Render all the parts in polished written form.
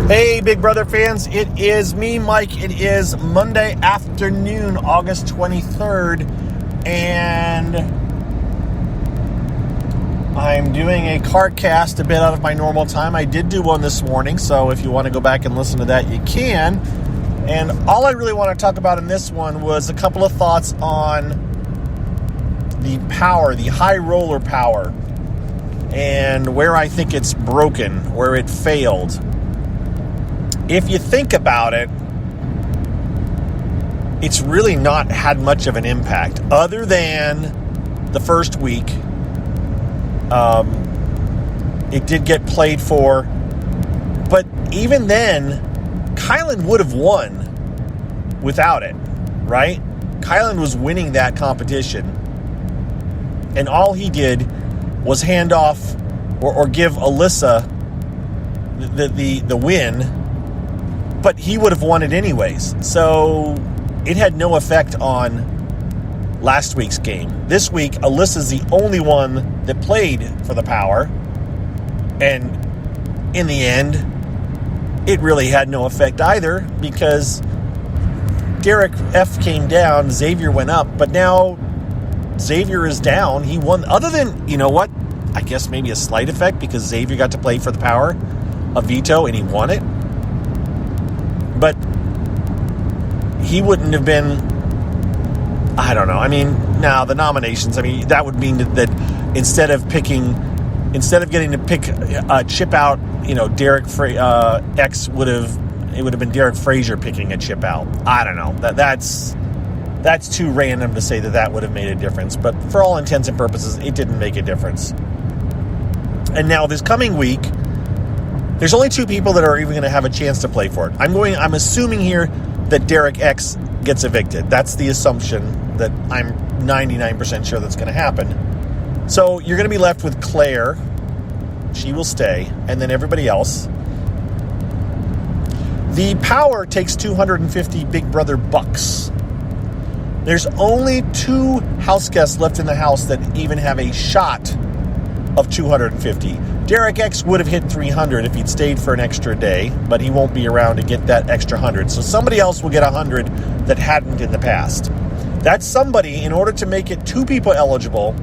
Hey, Big Brother fans, it is me, Mike. It is Monday afternoon, August 23rd, and I'm doing a CartCast a bit out of my normal time. I did do one this morning, so if you want to go back and listen to that, you can. And all I really want to talk about in this one was a couple of thoughts on the power, the high roller power, and where I think it's broken, where it failed. If you think about it, it's really not had much of an impact other than the first week. It did get played for, but even then, Kylan would have won without it, right? Kylan was winning that competition, and all he did was hand off or give Alyssa the win. But he would have won it anyways. So it had no effect on last week's game. This week, Alyssa's the only one that played for the power. And in the end, it really had no effect either because Derek F came down, Xavier went up, but now Xavier is down. He won, other than, you know what? I guess maybe a slight effect because Xavier got to play for the power, a veto, and he won it. But he wouldn't have been, I don't know. I mean, now the nominations, I mean, that would mean that instead of getting to pick a chip out, you know, X would have been Derek Frazier picking a chip out. I don't know. That's too random to say that would have made a difference. But for all intents and purposes, it didn't make a difference. And now this coming week, there's only two people that are even going to have a chance to play for it. I'm assuming here that Derek X gets evicted. That's the assumption that I'm 99% sure that's going to happen. So you're going to be left with Claire. She will stay. And then everybody else. The power takes 250 Big Brother bucks. There's only 2 house guests left in the house that even have a shot of 250. Derek X would have hit 300 if he'd stayed for an extra day, but he won't be around to get that extra 100. So somebody else will get 100 that hadn't in the past. That somebody, in order to make it 2 people eligible,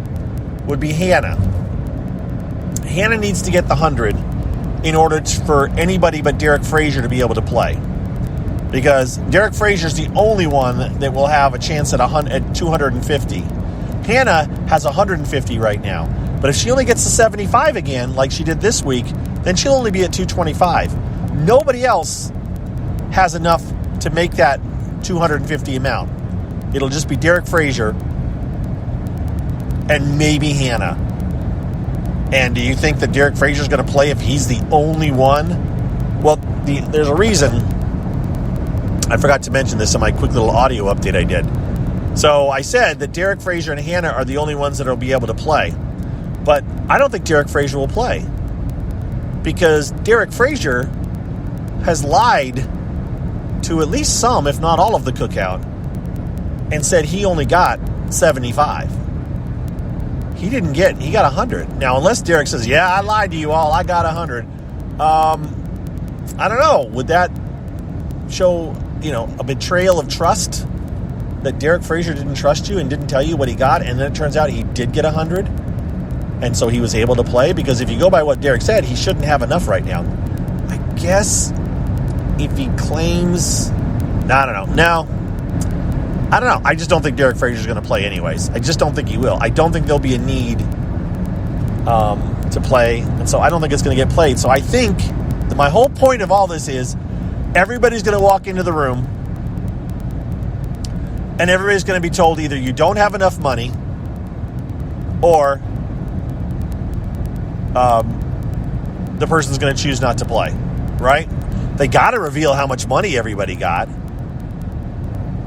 would be Hannah. Hannah needs to get the 100 in order for anybody but Derek Frazier to be able to play. Because Derek Frazier's the only one that will have a chance at 250. Hannah has 150 right now. But if she only gets to 75 again, like she did this week, then she'll only be at 225. Nobody else has enough to make that 250 amount. It'll just be Derek Frazier and maybe Hannah. And do you think that Derek Frazier's going to play if he's the only one? Well, there's a reason. I forgot to mention this in my quick little audio update I did. So I said that Derek Frazier and Hannah are the only ones that will be able to play. But I don't think Derek Frazier will play because Derek Frazier has lied to at least some, if not all of the cookout and said he only got 75. He got 100. Now, unless Derek says, yeah, I lied to you all, I got 100. I don't know. Would that show, a betrayal of trust that Derek Frazier didn't trust you and didn't tell you what he got? And then it turns out he did get 100. And so he was able to play? Because if you go by what Derek said, he shouldn't have enough right now. I guess if he claims... I don't know. No. I don't know. I just don't think Derek Frazier's going to play anyways. I just don't think he will. I don't think there'll be a need to play. And so I don't think it's going to get played. So I think that my whole point of all this is everybody's going to walk into the room and everybody's going to be told either you don't have enough money or... the person's going to choose not to play, right? They got to reveal how much money everybody got.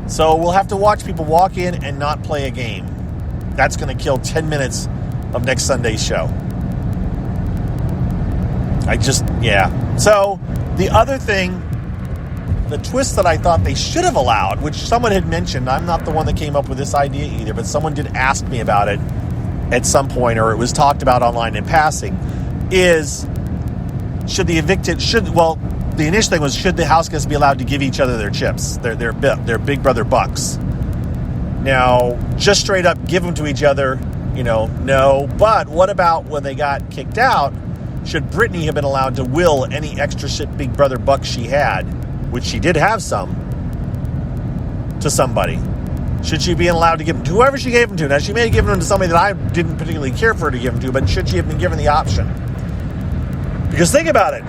So we'll have to watch people walk in and not play a game. That's going to kill 10 minutes of next Sunday's show. So the other thing, the twist that I thought they should have allowed, which someone had mentioned, I'm not the one that came up with this idea either, but someone did ask me about it at some point, or it was talked about online in passing, is the initial thing was, should the house guests be allowed to give each other their chips, their Big Brother bucks? Now, just straight up give them to each other, no. But what about when they got kicked out? Should Brittany have been allowed to will any extra Big Brother bucks she had, which she did have some, to somebody? Should she be allowed to give them to whoever she gave them to? Now, she may have given them to somebody that I didn't particularly care for her to give them to, but should she have been given the option? Because think about it.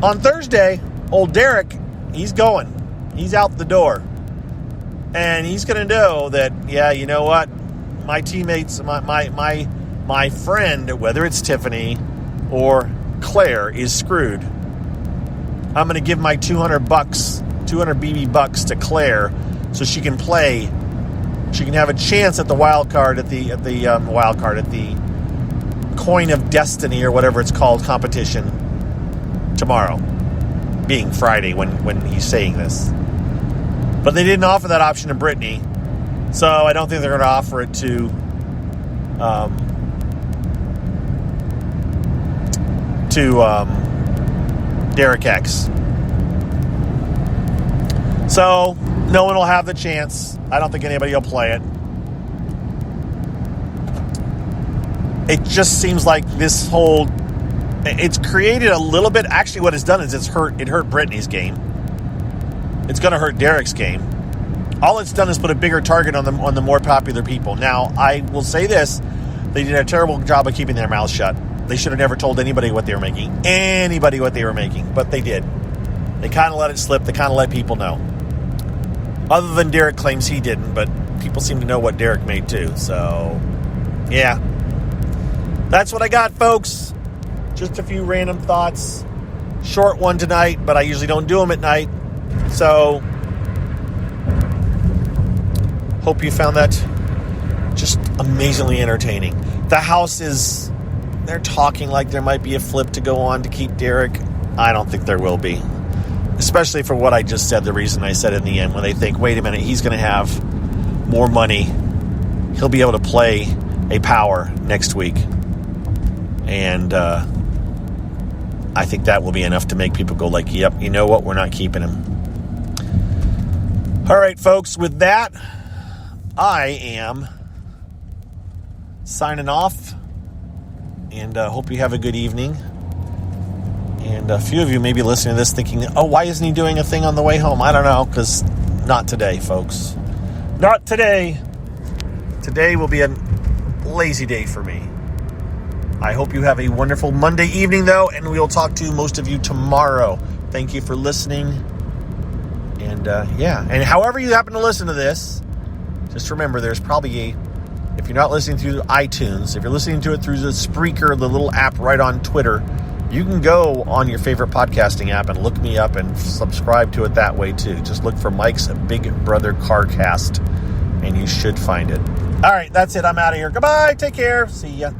On Thursday, old Derek, he's going. He's out the door. And he's going to know that, yeah, you know what? My teammates, my friend, whether it's Tiffany or Claire, is screwed. I'm going to give my 200 BB bucks to Claire so she can play. She can have a chance at the wild card at the Coin of Destiny or whatever it's called competition tomorrow, being Friday when he's saying this. But they didn't offer that option to Brittany, so I don't think they're going to offer it to Derek X. So no one will have the chance. I don't think anybody will play it. It just seems like it's created a little bit. Actually, what it's done is it hurt Brittany's game. It's going to hurt Derek's game. All it's done is put a bigger target on the more popular people. Now, I will say this. They did a terrible job of keeping their mouths shut. They should have never told anybody what they were making. But they did. They kind of let it slip. They kind of let people know. Other than Derek claims he didn't, but people seem to know what Derek made too. So, yeah. That's what I got, folks. Just a few random thoughts. Short one tonight, but I usually don't do them at night. So, hope you found that just amazingly entertaining. The house they're talking like there might be a flip to go on to keep Derek. I don't think there will be. Especially for what I just said, the reason I said in the end, when they think, wait a minute, he's going to have more money. He'll be able to play a power next week. And I think that will be enough to make people go like, yep, you know what? We're not keeping him. All right, folks, with that, I am signing off. And hope you have a good evening. And a few of you may be listening to this thinking, oh, why isn't he doing a thing on the way home? I don't know, because not today, folks. Not today. Today will be a lazy day for me. I hope you have a wonderful Monday evening, though, and we'll talk to most of you tomorrow. Thank you for listening. And, and however you happen to listen to this, just remember there's probably if you're not listening through iTunes, if you're listening to it through the Spreaker, the little app right on Twitter, you can go on your favorite podcasting app and look me up and subscribe to it that way, too. Just look for Mike's Big Brother Carcast, and you should find it. All right, that's it. I'm out of here. Goodbye. Take care. See ya.